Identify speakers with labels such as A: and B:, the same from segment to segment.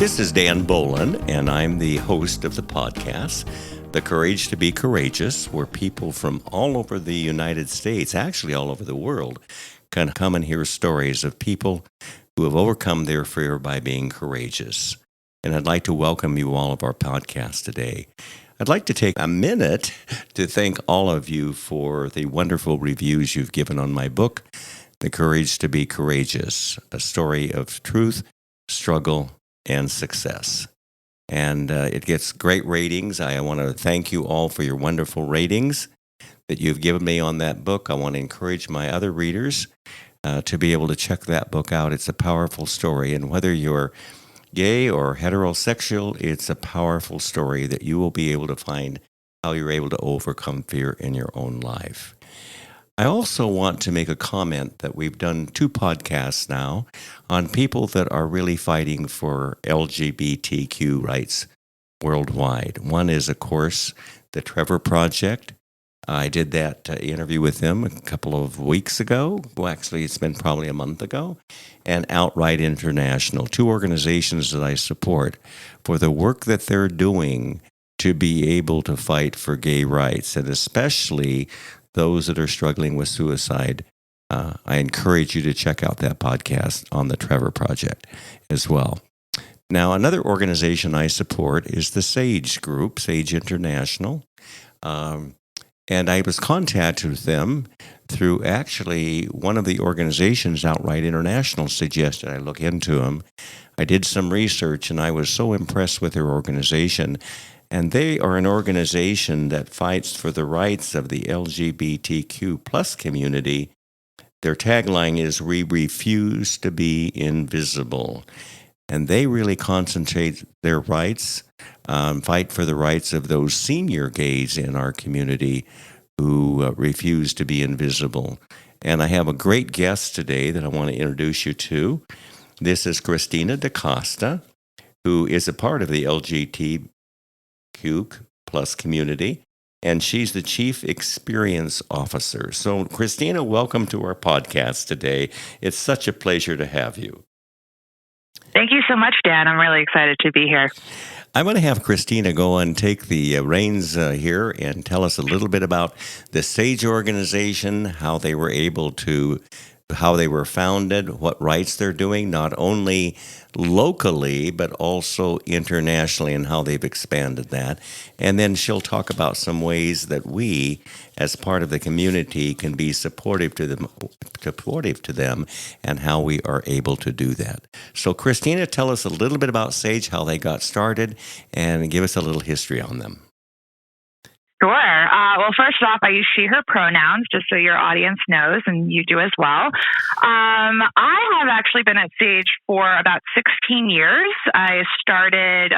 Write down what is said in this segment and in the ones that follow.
A: This is Dan Bolen, and I'm the host of the podcast, The Courage to be Courageous, where people from all over the United States, actually all over the world, can come and hear stories of people who have overcome their fear by being courageous. And I'd like to welcome you all of our podcast today. I'd like to take a minute to thank all of you for the wonderful reviews you've given on my book, The Courage to be Courageous, a story of truth, struggle, and success. And it gets great ratings. I want to thank you all for your wonderful ratings that you've given me on that book. I want to encourage my other readers to be able to check that book out. It's a powerful story, and whether you're gay or heterosexual, it's a powerful story that you will be able to find how you're able to overcome fear in your own life. I also want to make a comment that we've done 2 podcasts now on people that are really fighting for LGBTQ rights worldwide. One is, of course, the Trevor Project. I did that interview with them a couple of weeks ago. Well, actually, it's been probably a month ago. And Outright International, 2 organizations that I support for the work that they're doing to be able to fight for gay rights, and especially those that are struggling with suicide. I encourage you to check out that podcast on the Trevor Project as well. Now, another organization I support is the SAGE group, SAGE International. And I was contacted with them through actually one of the organizations, Outright International, suggested I look into them. I did some research, and I was so impressed with their organization. And they are an organization that fights for the rights of the LGBTQ plus community. Their tagline is, "We refuse to be invisible." And they really concentrate their rights, fight for the rights of those senior gays in our community who refuse to be invisible. And I have a great guest today that I want to introduce you to. This is Christina DaCosta, who is a part of the LGBTQ plus community, and she's the Chief Experience Officer. So, Christina, welcome to our podcast today. It's such a pleasure to have you.
B: Thank you so much, Dan. I'm really excited to be here.
A: I'm going to have Christina go and take the reins here and tell us a little bit about the SAGE organization, how they were founded, what rights they're doing, not only locally, but also internationally, and how they've expanded that. And then she'll talk about some ways that we, as part of the community, can be supportive to them, and how we are able to do that. So, Christina, tell us a little bit about SAGE, how they got started, and give us a little history on them.
B: Sure. Well, first off, I use she, her pronouns, just so your audience knows, and you do as well. I have actually been at SAGE for about 16 years. I started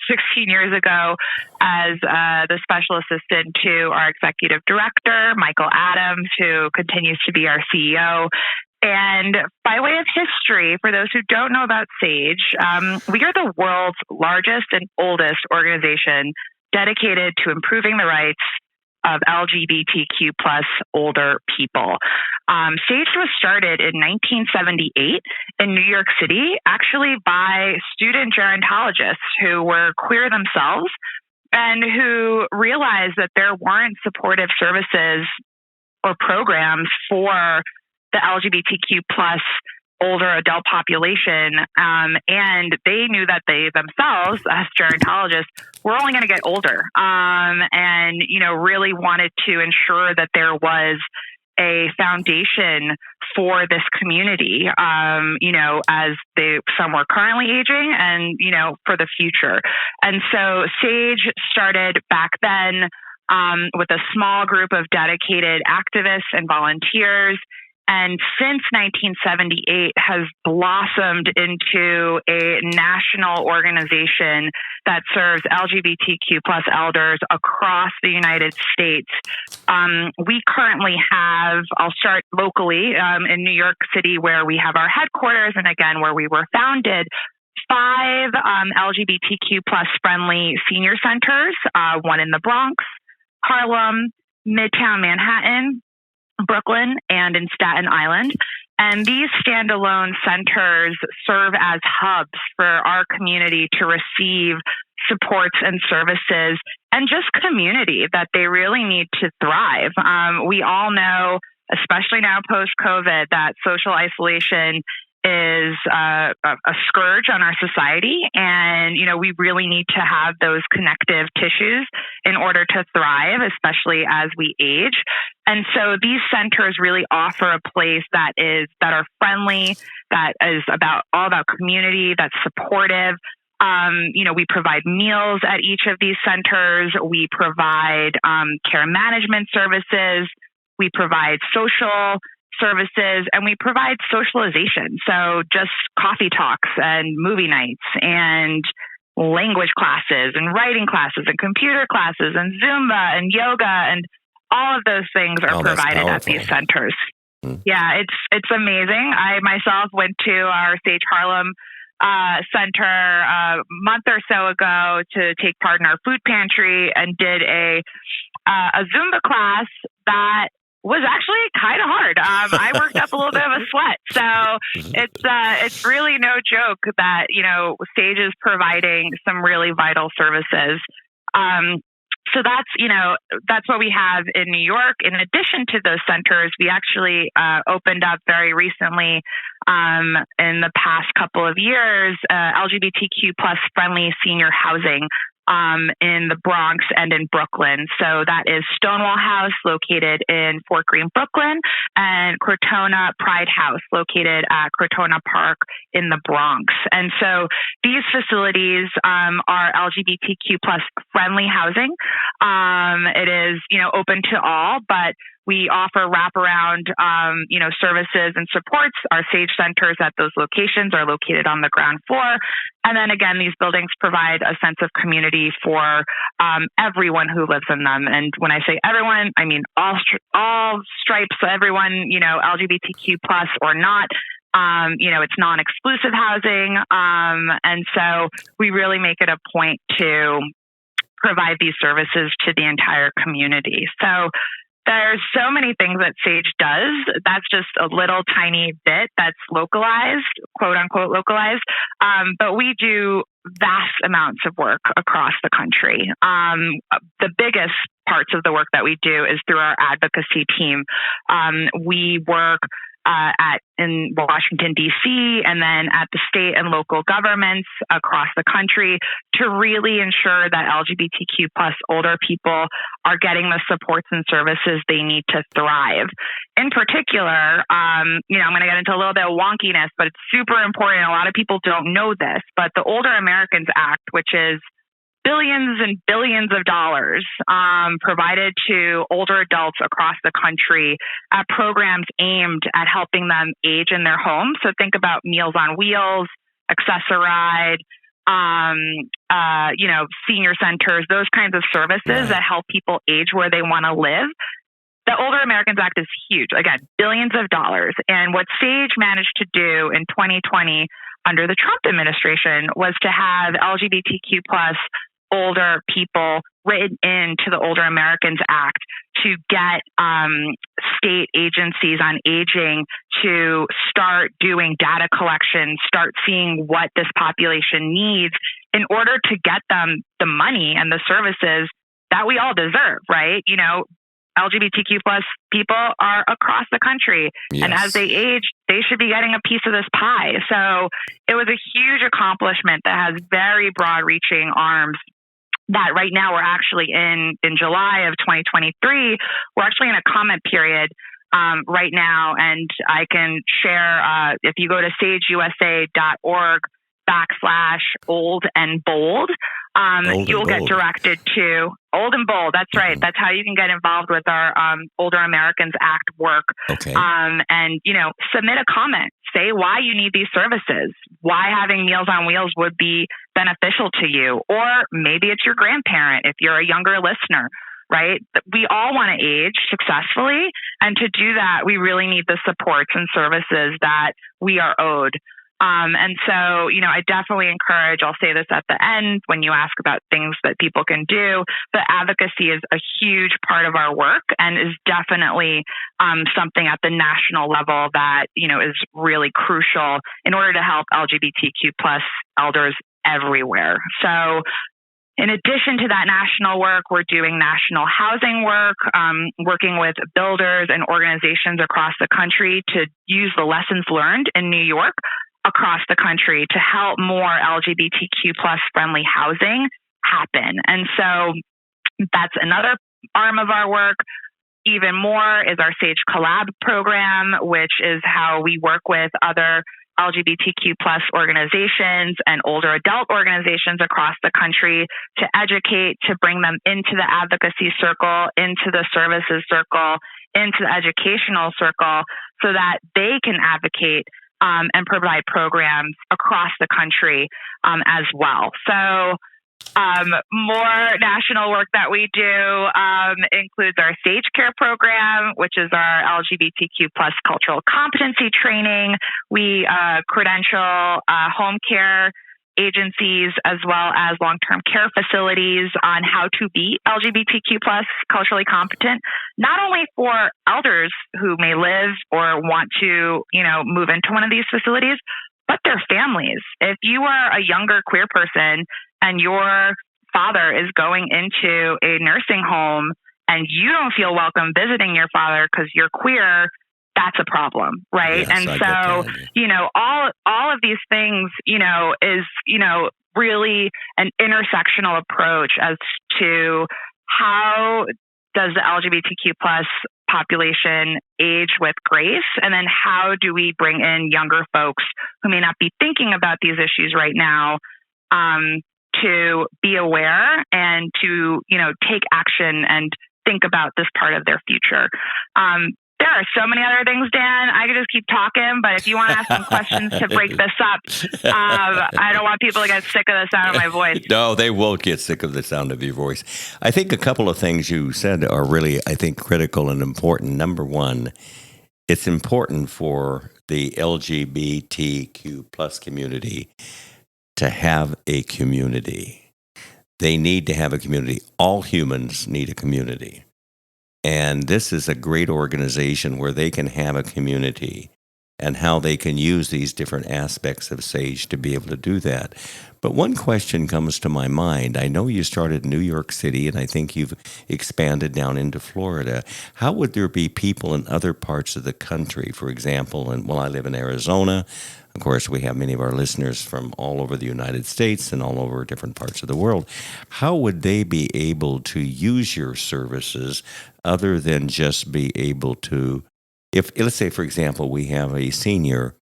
B: 16 years ago as the special assistant to our executive director, Michael Adams, who continues to be our CEO. And by way of history, for those who don't know about SAGE, we are the world's largest and oldest organization dedicated to improving the rights of LGBTQ plus older people. SAGE was started in 1978 in New York City, actually by student gerontologists who were queer themselves and who realized that there weren't supportive services or programs for the LGBTQ plus older adult population, and they knew that they themselves, as gerontologists, were only going to get older, and really wanted to ensure that there was a foundation for this community, as some were currently aging, and for the future. And so SAGE started back then with a small group of dedicated activists and volunteers. And since 1978 has blossomed into a national organization that serves LGBTQ plus elders across the United States. We currently have, I'll start locally in New York City, where we have our headquarters, and again, where we were founded, 5 LGBTQ plus friendly senior centers, one in the Bronx, Harlem, Midtown Manhattan, Brooklyn, and in Staten Island. And these standalone centers serve as hubs for our community to receive supports and services and just community that they really need to thrive. We all know, especially now post-COVID, that social isolation is a scourge on our society. And, we really need to have those connective tissues in order to thrive, especially as we age. And so these centers really offer a place that are friendly, that is all about community, that's supportive. We provide meals at each of these centers. We provide care management services. We provide social services, and we provide socialization. So just coffee talks and movie nights and language classes and writing classes and computer classes and Zumba and yoga, and all of those things are provided at these centers. Mm-hmm. Yeah, it's amazing. I myself went to our Sage Harlem center a month or so ago to take part in our food pantry and did a Zumba class that was actually kind of hard. I worked up a little bit of a sweat. So it's really no joke that, Sage is providing some really vital services. So that's what we have in New York. In addition to those centers, we actually opened up very recently in the past couple of years, LGBTQ plus friendly senior housing in the Bronx and in Brooklyn. So that is Stonewall House, located in Fort Greene, Brooklyn, and Crotona Pride House, located at Crotona Park in the Bronx. And so these facilities are LGBTQ plus friendly housing. It is, open to all, but we offer wraparound, services and supports. Our Sage centers at those locations are located on the ground floor. And then again, these buildings provide a sense of community for everyone who lives in them. And when I say everyone, I mean all stripes, everyone, LGBTQ plus or not. It's non-exclusive housing. And so we really make it a point to provide these services to the entire community. So there's so many things that Sage does. That's just a little tiny bit that's localized, quote unquote localized. But we do vast amounts of work across the country. The biggest parts of the work that we do is through our advocacy team. We work in Washington, D.C., and then at the state and local governments across the country to really ensure that LGBTQ plus older people are getting the supports and services they need to thrive. In particular, I'm going to get into a little bit of wonkiness, but it's super important. A lot of people don't know this, but the Older Americans Act, which is billions and billions of dollars provided to older adults across the country at programs aimed at helping them age in their homes. So think about Meals on Wheels, Access-a-Ride, senior centers, those kinds of services that help people age where they want to live. The Older Americans Act is huge. Again, billions of dollars. And what Sage managed to do in 2020 under the Trump administration was to have LGBTQ plus older people written into the Older Americans Act to get state agencies on aging to start doing data collection, start seeing what this population needs in order to get them the money and the services that we all deserve, right? LGBTQ plus people are across the country. Yes. And as they age, they should be getting a piece of this pie. So it was a huge accomplishment that has very broad reaching arms that right now we're actually in July of 2023. We're actually in a comment period right now. And I can share, if you go to sageusa.org/old and bold, you'll get directed to Old and Bold. That's right. That's how you can get involved with our Older Americans Act work. Okay. And, submit a comment. Say why you need these services, why having Meals on Wheels would be beneficial to you, or maybe it's your grandparent if you're a younger listener, right? We all want to age successfully. And to do that, we really need the supports and services that we are owed. And so, I definitely encourage, I'll say this at the end when you ask about things that people can do, but advocacy is a huge part of our work and is definitely something at the national level that, is really crucial in order to help LGBTQ plus elders everywhere. So in addition to that national work, we're doing national housing work, working with builders and organizations across the country to use the lessons learned in New York across the country to help more LGBTQ plus friendly housing happen. And so that's another arm of our work. Even more is our SAGE Collab program, which is how we work with other LGBTQ plus organizations and older adult organizations across the country to educate, to bring them into the advocacy circle, into the services circle, into the educational circle, so that they can advocate and provide programs across the country as well. So more national work that we do includes our Sage Care program, which is our LGBTQ plus cultural competency training. We credential home care agencies as well as long-term care facilities on how to be LGBTQ plus culturally competent, not only for elders who may live or want to, move into one of these facilities, but their families. If you are a younger queer person and your father is going into a nursing home and you don't feel welcome visiting your father because you're queer, that's a problem, right?
A: Yes,
B: and so, all of these things, is, really an intersectional approach as to how does the LGBTQ plus population age with grace, and then how do we bring in younger folks who may not be thinking about these issues right now, to be aware and to, take action and think about this part of their future. There are so many other things, Dan. I could just keep talking, but if you want to ask some questions to break this up, I don't want people to get sick of the sound of my voice.
A: No, they won't get sick of the sound of your voice. I think a couple of things you said are really, critical and important. Number one, it's important for the LGBTQ plus community to have a community. They need to have a community. All humans need a community. And this is a great organization where they can have a community and how they can use these different aspects of SAGE to be able to do that. But one question comes to my mind. I know you started in New York City, and I think you've expanded down into Florida. How would there be people in other parts of the country, for example, I live in Arizona. Of course, we have many of our listeners from all over the United States and all over different parts of the world. How would they be able to use your services other than just be able to, if let's say, for example, we have a senior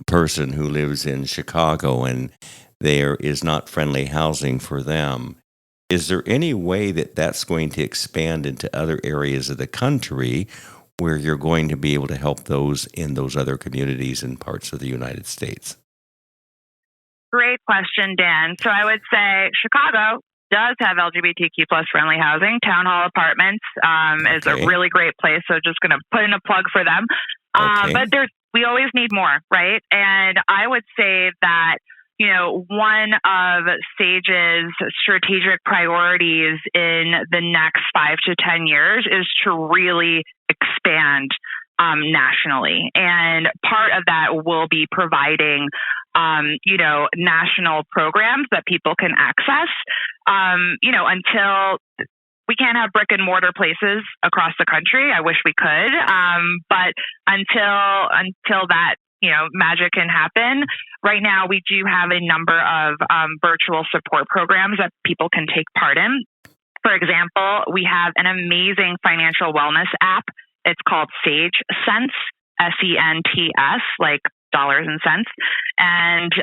A: person who lives in Chicago and there is not friendly housing for them, is there any way that that's going to expand into other areas of the country where you're going to be able to help those in those other communities and parts of the United States?
B: Great question, Dan. So I would say Chicago does have LGBTQ plus friendly housing. Town Hall Apartments is a really great place. So just going to put in a plug for them. But we always need more, right? And I would say that, one of SAGE's strategic priorities in the next 5 to 10 years is to really expand nationally. And part of that will be providing, national programs that people can access, until we can't have brick and mortar places across the country. I wish we could. But until that, magic can happen. Right now, we do have a number of virtual support programs that people can take part in. For example, we have an amazing financial wellness app. It's called Sage Sense, SENTS, like dollars and cents. And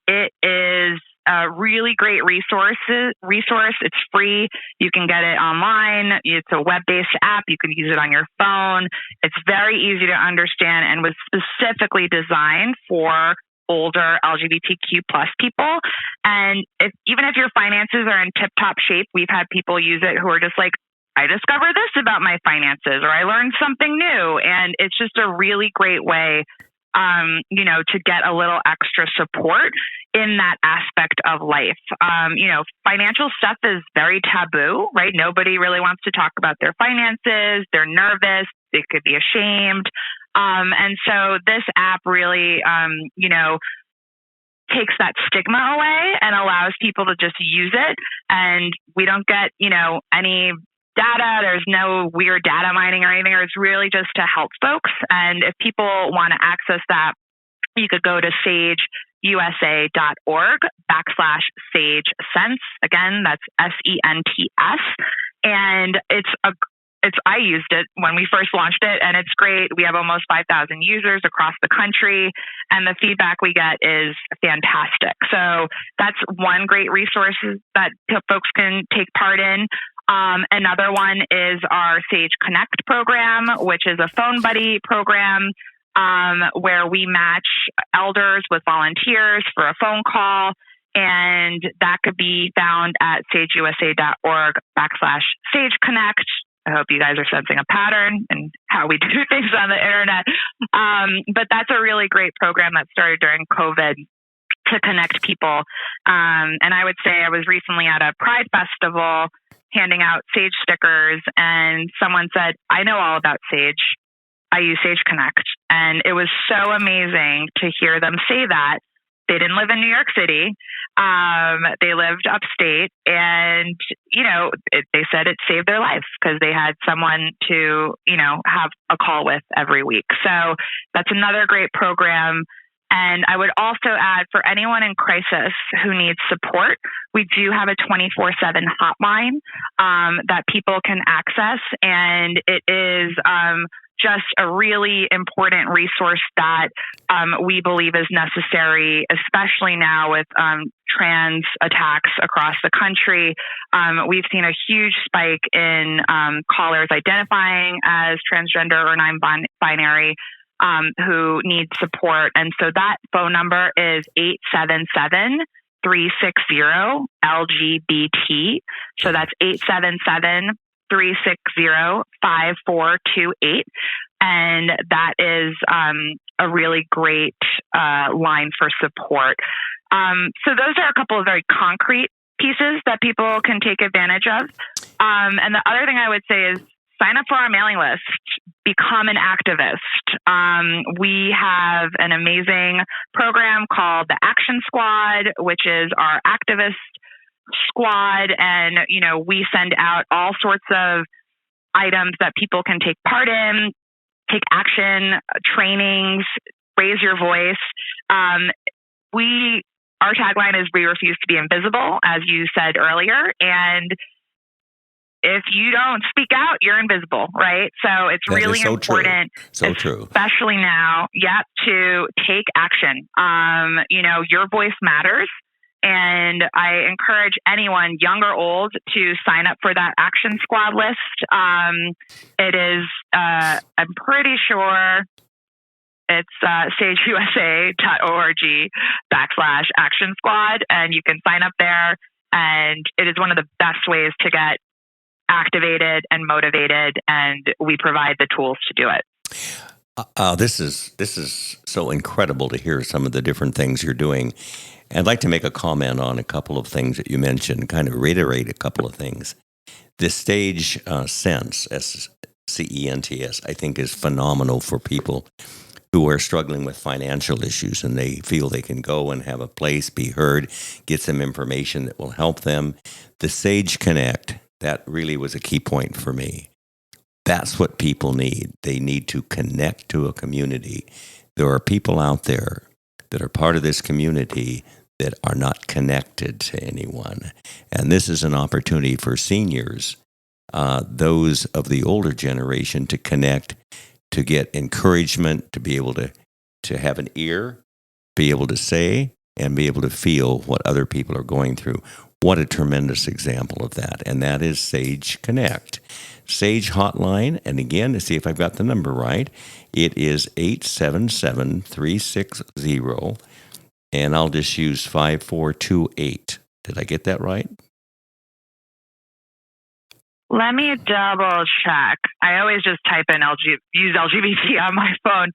B: it is a really great resource. It's free. You can get it online. It's a web-based app. You can use it on your phone. It's very easy to understand and was specifically designed for older LGBTQ plus people. And even if your finances are in tip-top shape, we've had people use it who are just like, I discovered this about my finances, or I learned something new. And it's just a really great way to get a little extra support in that aspect of life. Financial stuff is very taboo, right? Nobody really wants to talk about their finances. They're nervous. They could be ashamed. And so this app really, takes that stigma away and allows people to just use it. And we don't get, any data. There's no weird data mining or anything. It's really just to help folks. And if people want to access that, you could go to sageusa.org/SageSense. Again, that's SENTS. And I used it when we first launched it, and it's great. We have almost 5,000 users across the country, and the feedback we get is fantastic. So that's one great resource that folks can take part in. Another one is our Sage Connect program, which is a phone buddy program where we match elders with volunteers for a phone call. And that could be found at sageusa.org/SageConnect. I hope you guys are sensing a pattern in how we do things on the internet. But that's a really great program that started during COVID to connect people. And I would say I was recently at a Pride Festival handing out Sage stickers, and someone said, I know all about Sage. I use Sage Connect. And it was so amazing to hear them say that. They didn't live in New York City. They lived upstate, and, they said it saved their life because they had someone to, have a call with every week. So that's another great program. And I would also add, for anyone in crisis who needs support, we do have a 24/7 hotline that people can access. And it is just a really important resource that we believe is necessary, especially now with trans attacks across the country. We've seen a huge spike in callers identifying as transgender or non-binary who need support. And so that phone number is 877-360-LGBT. So that's 877-360-5428. And that is a really great line for support. So those are a couple of very concrete pieces that people can take advantage of. And the other thing I would say is sign up for our mailing list, become an activist. We have an amazing program called the Action Squad, which is our activist squad. And, we send out all sorts of items that people can take part in, take action, trainings, raise your voice. Our tagline is "We refuse to be invisible," as you said earlier. And if you don't speak out, you're invisible, right? So it's
A: that
B: really
A: so
B: important,
A: true.
B: Especially now, to take action. Your voice matters. And I encourage anyone, young or old, to sign up for that Action Squad list. It is, I'm pretty sure it's sageusa.org/Action Squad, and you can sign up there. And it is one of the best ways to get activated and motivated, and we provide the tools to do it.
A: This is so incredible to hear some of the different things you're doing. I'd like to make a comment on a couple of things that you mentioned, kind of reiterate a couple of things. This Sage Sense, SCENTS, I think is phenomenal for people who are struggling with financial issues, and they feel they can go and have a place, be heard, get some information that will help them. The Sage Connect, that really was a key point for me. That's what people need. They need to connect to a community. There are people out there that are part of this community that are not connected to anyone. And this is an opportunity for seniors, those of the older generation, to connect, to get encouragement, to be able to have an ear, be able to say, and be able to feel what other people are going through. What a tremendous example of that. And that is Sage Connect. Sage Hotline, and again, to see if I've got the number right, it is 877-360, and I'll just use 5428. Did I get that right?
B: Let me double check. I always just type in use LGBT on my phone.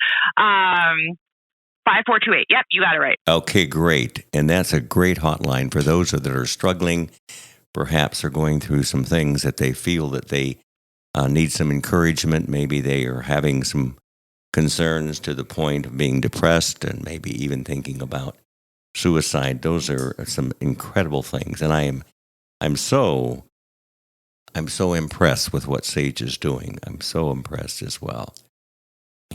B: 5428. Yep, you got it right.
A: Okay, great. And that's a great hotline for those that are struggling, perhaps are going through some things that they feel that they need some encouragement. Maybe they are having some concerns to the point of being depressed and maybe even thinking about suicide. Those are some incredible things. And I'm so impressed with what Sage is doing. I'm so impressed as well.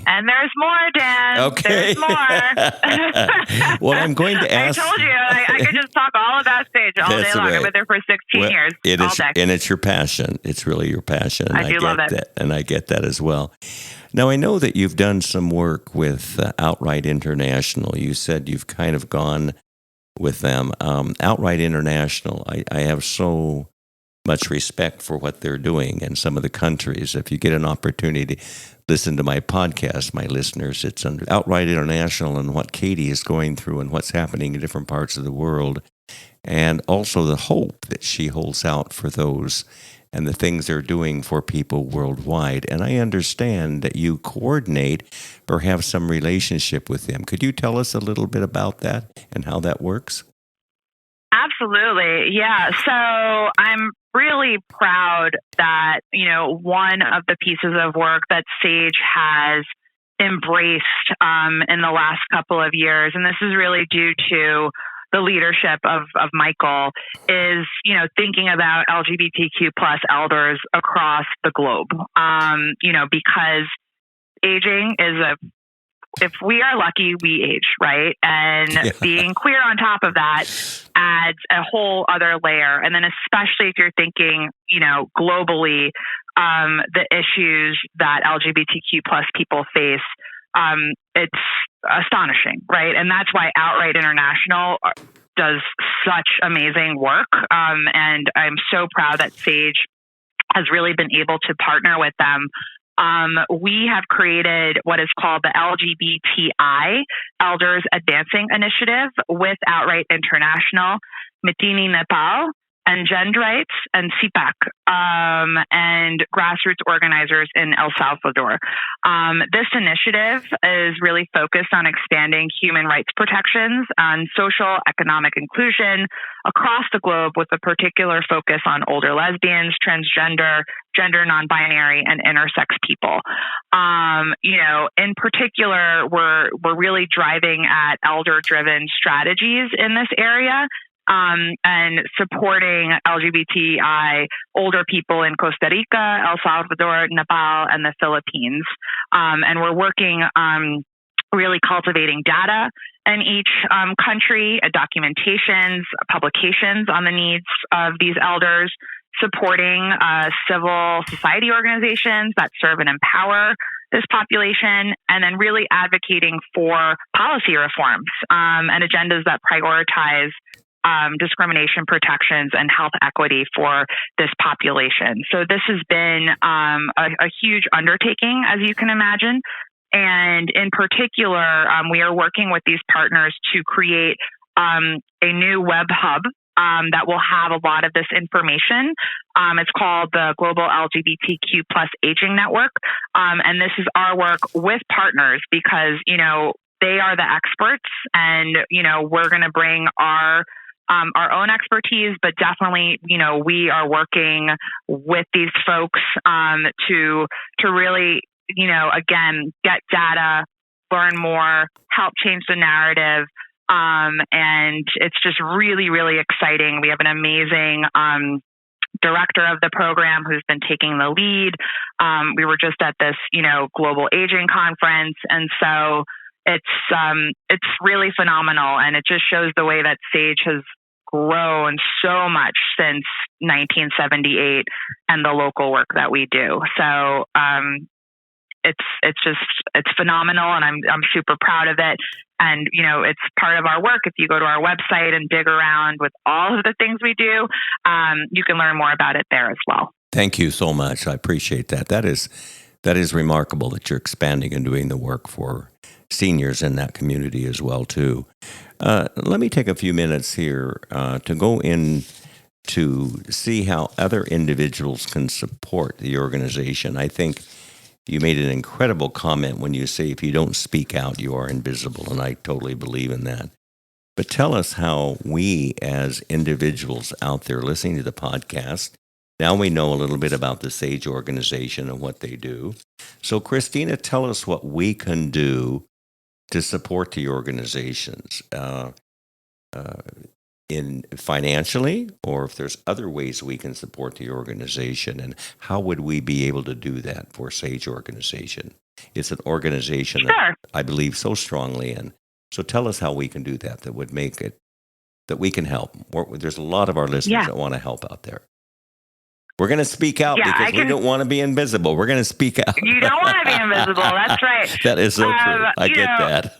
B: And there's more, Dan.
A: Okay.
B: There's more.
A: Well, I'm going to ask.
B: I told you, I could just talk all about Sage all day long.
A: Right.
B: I've been there for 16 years.
A: It
B: all
A: is,
B: day.
A: and it's your passion. It's really your passion. And
B: I do love it.
A: That, and I get that as well. Now, I know that you've done some work with Outright International. You said you've kind of gone with them. Outright International, I have so much respect for what they're doing in some of the countries. If you get an opportunity to listen to my podcast, my listeners, it's under Outright International and what Katie is going through and what's happening in different parts of the world, and also the hope that she holds out for those and the things they're doing for people worldwide. And I understand that you coordinate or have some relationship with them. Could you tell us a little bit about that and how that works?
B: Absolutely. Yeah. So I'm really proud that, one of the pieces of work that Sage has embraced in the last couple of years, and this is really due to the leadership of Michael, is, thinking about LGBTQ plus elders across the globe, because aging is if we are lucky, we age, right? And being queer on top of that adds a whole other layer. And then especially if you're thinking, globally, the issues that LGBTQ plus people face, it's astonishing, right? And that's why Outright International does such amazing work. And I'm so proud that Sage has really been able to partner with them. We have created what is called the LGBTI Elders Advancing Initiative with Outright International, Mitini Nepal, and Gend Rights, and CPAC, and grassroots organizers in El Salvador. This initiative is really focused on expanding human rights protections on social, economic inclusion across the globe, with a particular focus on older lesbians, transgender, gender non-binary, and intersex people. In particular, we're really driving at elder-driven strategies in this area. And supporting LGBTI older people in Costa Rica, El Salvador, Nepal, and the Philippines. And we're working really cultivating data in each country, documentations, publications on the needs of these elders, supporting civil society organizations that serve and empower this population, and then really advocating for policy reforms and agendas that prioritize discrimination protections and health equity for this population. So this has been a huge undertaking, as you can imagine. And in particular, we are working with these partners to create a new web hub that will have a lot of this information. It's called the Global LGBTQ Plus Aging Network. And this is our work with partners because, they are the experts, and, we're going to bring our own expertise, but definitely, we are working with these folks to really, again, get data, learn more, help change the narrative. And it's just really, really exciting. We have an amazing director of the program who's been taking the lead. We were just at this, global aging conference. And so it's really phenomenal. And it just shows the way that Sage has grown so much since 1978 and the local work that we do. So it's phenomenal, and I'm super proud of it. And it's part of our work. If you go to our website and dig around with all of the things we do, you can learn more about it there as well.
A: Thank you so much. I appreciate that. That is remarkable that you're expanding and doing the work for seniors in that community as well too. Let me take a few minutes here to go in to see how other individuals can support the organization. I think, You made an incredible comment when you say, if you don't speak out, you are invisible. And I totally believe in that. But tell us how we as individuals out there listening to the podcast, now we know a little bit about the SAGE organization and what they do. So Christina, tell us what we can do to support the organizations in financially, or if there's other ways we can support the organization, and how would we be able to do that for SAGE organization? It's an organization that I believe so strongly in. So tell us how we can do that. That would make it that we can help. There's a lot of our listeners that want to help out there. We're going to speak out because we don't want to be invisible. We're going to speak out.
B: You don't want to be invisible. That's right.
A: That is so true. I get that.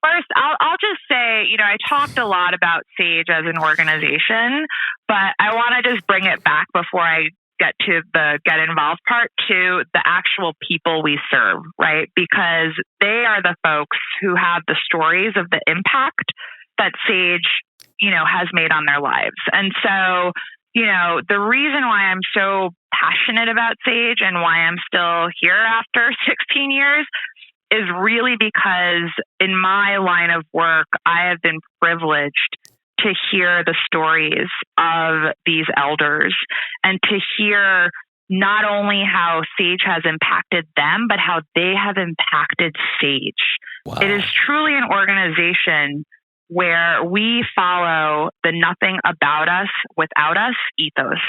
B: First, I'll just say, I talked a lot about SAGE as an organization, but I want to just bring it back before I get to the get involved part to the actual people we serve, right? Because they are the folks who have the stories of the impact that SAGE, has made on their lives. And so, the reason why I'm so passionate about SAGE and why I'm still here after 16 years is really because in my line of work, I have been privileged to hear the stories of these elders and to hear not only how SAGE has impacted them, but how they have impacted SAGE. Wow. It is truly an organization where we follow the nothing about us without us ethos.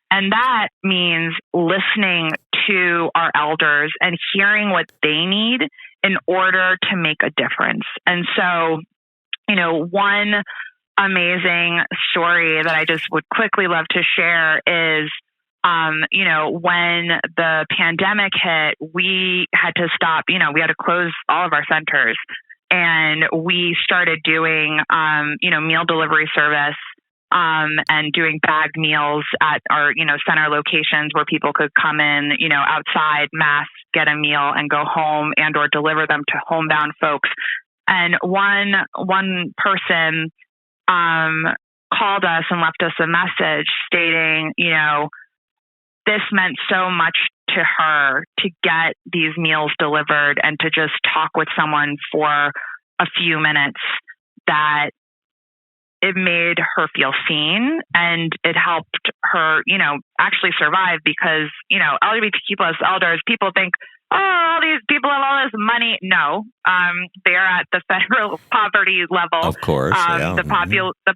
B: And that means listening to our elders and hearing what they need in order to make a difference. And so, one amazing story that I just would quickly love to share is, when the pandemic hit, we had to stop, we had to close all of our centers. And we started doing, meal delivery service and doing bagged meals at our, center locations where people could come in, outside, mass, get a meal and go home and or deliver them to homebound folks. And one person called us and left us a message stating, this meant so much to her to get these meals delivered and to just talk with someone for a few minutes, that it made her feel seen and it helped her, actually survive because, LGBTQ plus elders, people think, oh, these people have all this money. No, they're at the federal poverty level.
A: Of course.
B: The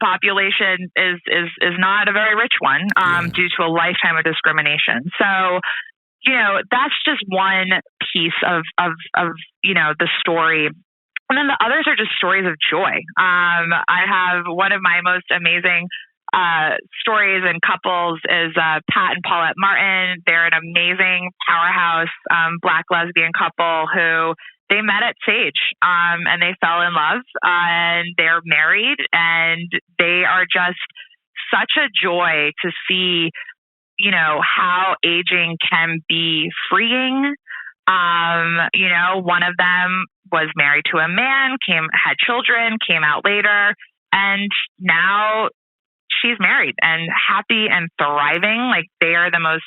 B: population is not a very rich one due to a lifetime of discrimination. So, that's just one piece of the story. And then the others are just stories of joy. I have one of my most amazing stories and couples is Pat and Paulette Martin. They're an amazing powerhouse Black lesbian couple who they met at SAGE and they fell in love and they're married, and they are just such a joy to see, how aging can be freeing. One of them was married to a man, had children, came out later, and now she's married and happy and thriving. Like, they are some of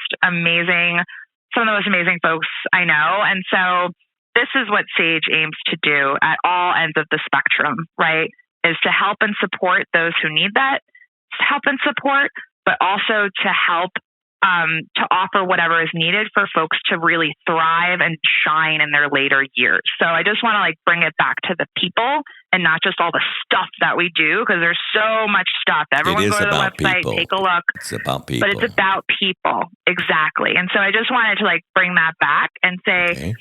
B: the most amazing folks I know. And so this is what SAGE aims to do at all ends of the spectrum, right? Is to help and support those who need that, help and support, but also to help to offer whatever is needed for folks to really thrive and shine in their later years. So I just want to bring it back to the people and not just all the stuff that we do, because there's so much stuff. Everyone go to the website, take a look.
A: It's about people.
B: But it's about people. Exactly. And so I just wanted to bring that back and say,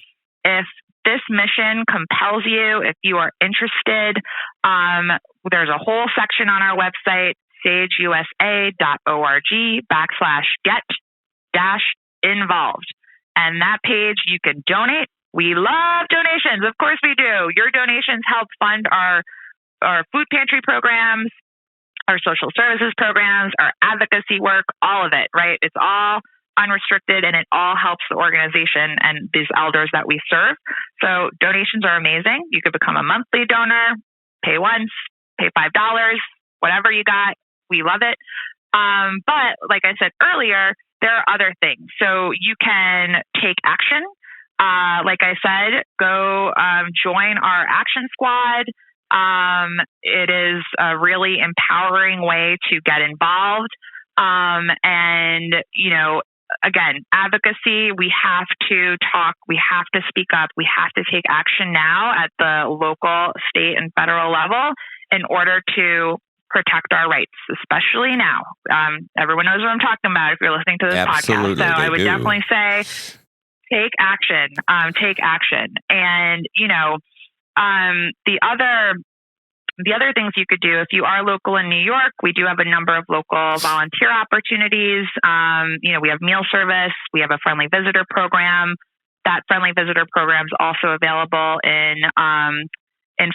B: if this mission compels you, if you are interested, there's a whole section on our website, sageusa.org/get-involved. And that page, you can donate. We love donations. Of course we do. Your donations help fund our food pantry programs, our social services programs, our advocacy work, all of it, right? It's all unrestricted and it all helps the organization and these elders that we serve. So donations are amazing. You could become a monthly donor, pay once, pay $5, whatever you got. We love it. But like I said earlier, there are other things. So you can take action. Like I said, go join our action squad. It is a really empowering way to get involved. And, again, advocacy, we have to talk, we have to speak up, we have to take action now at the local, state, and federal level in order to protect our rights, especially now. Everyone knows what I'm talking about if you're listening to this
A: Absolutely,
B: podcast. So I would
A: do.
B: definitely say take action, take action. And, the other things you could do, if you are local in New York, we do have a number of local volunteer opportunities. We have meal service. We have a friendly visitor program. That friendly visitor program is also available in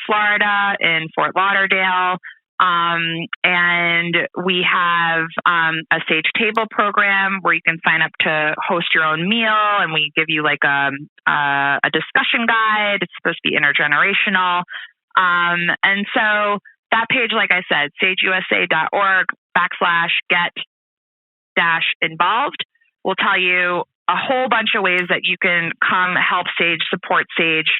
B: Florida, in Fort Lauderdale. And we have a Sage Table program where you can sign up to host your own meal, and we give you like a discussion guide. It's supposed to be intergenerational. And so that page, like I said, sageusa.org/get-involved will tell you a whole bunch of ways that you can come help Sage, support Sage,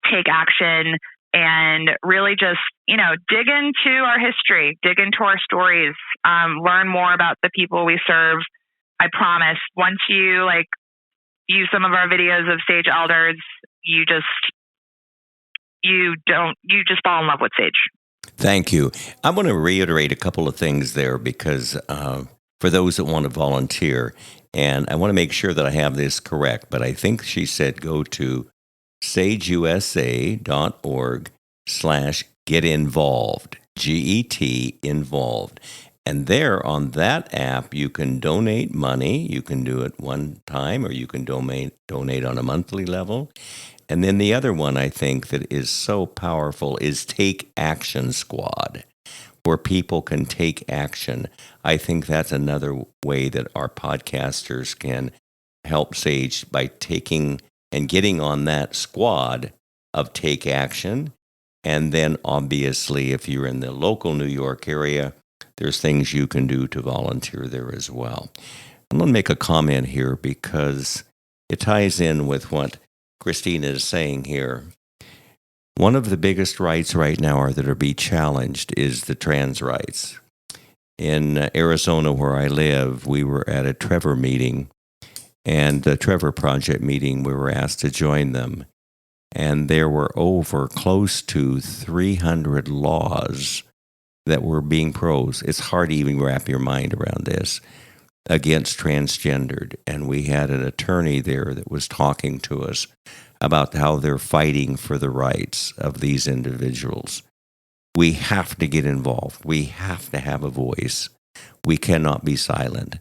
B: take action, and really just, dig into our history, dig into our stories, learn more about the people we serve. I promise, once you use some of our videos of Sage elders, you just fall in love with Sage.
A: Thank you. I want to reiterate a couple of things there because for those that want to volunteer, and I want to make sure that I have this correct, but I think she said go to sageusa.org/get-involved, GET involved. And there on that app, you can donate money. You can do it one time, or you can donate on a monthly level. And then the other one I think that is so powerful is Take Action Squad, where people can take action. I think that's another way that our podcasters can help Sage by taking and getting on that squad of Take Action. And then obviously, if you're in the local New York area, there's things you can do to volunteer there as well. I'm going to make a comment here because it ties in with what Christina is saying here. One of the biggest rights right now that are being challenged is the trans rights. In Arizona, where I live, we were at a Trevor meeting, and the Trevor Project meeting, we were asked to join them. And there were over close to 300 laws that were being proposed. It's hard to even wrap your mind around this, against transgendered. And we had an attorney there that was talking to us about how they're fighting for the rights of these individuals. We have to get involved. We have to have a voice. We cannot be silent.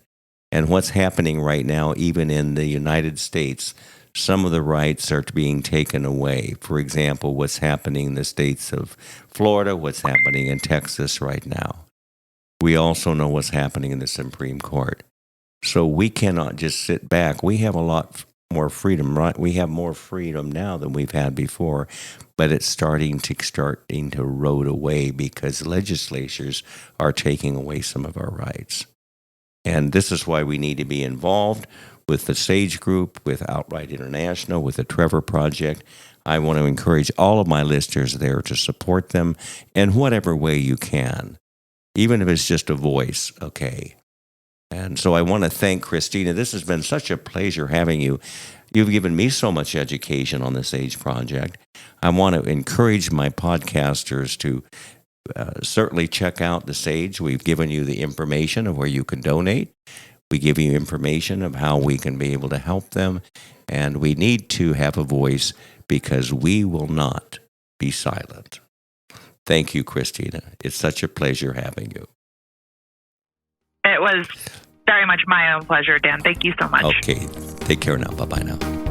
A: And what's happening right now, even in the United States, some of the rights are being taken away. For example, what's happening in the states of Florida, what's happening in Texas right now. We also know what's happening in the Supreme Court. So we cannot just sit back. We have a lot more freedom, right? We have more freedom now than we've had before, but it's starting to erode away because legislatures are taking away some of our rights. And this is why we need to be involved with the Sage Group, with Outright International, with the Trevor Project. I want to encourage all of my listeners there to support them in whatever way you can, even if it's just a voice, okay? And so I want to thank Christina. This has been such a pleasure having you. You've given me so much education on the Sage Project. I want to encourage my podcasters to certainly check out the Sage. We've given you the information of where you can donate. We give you information of how we can be able to help them. And we need to have a voice because we will not be silent. Thank you, Christina. It's such a pleasure having you.
B: It was very much my own pleasure, Dan. Thank you so much.
A: Okay. Take care now. Bye-bye now.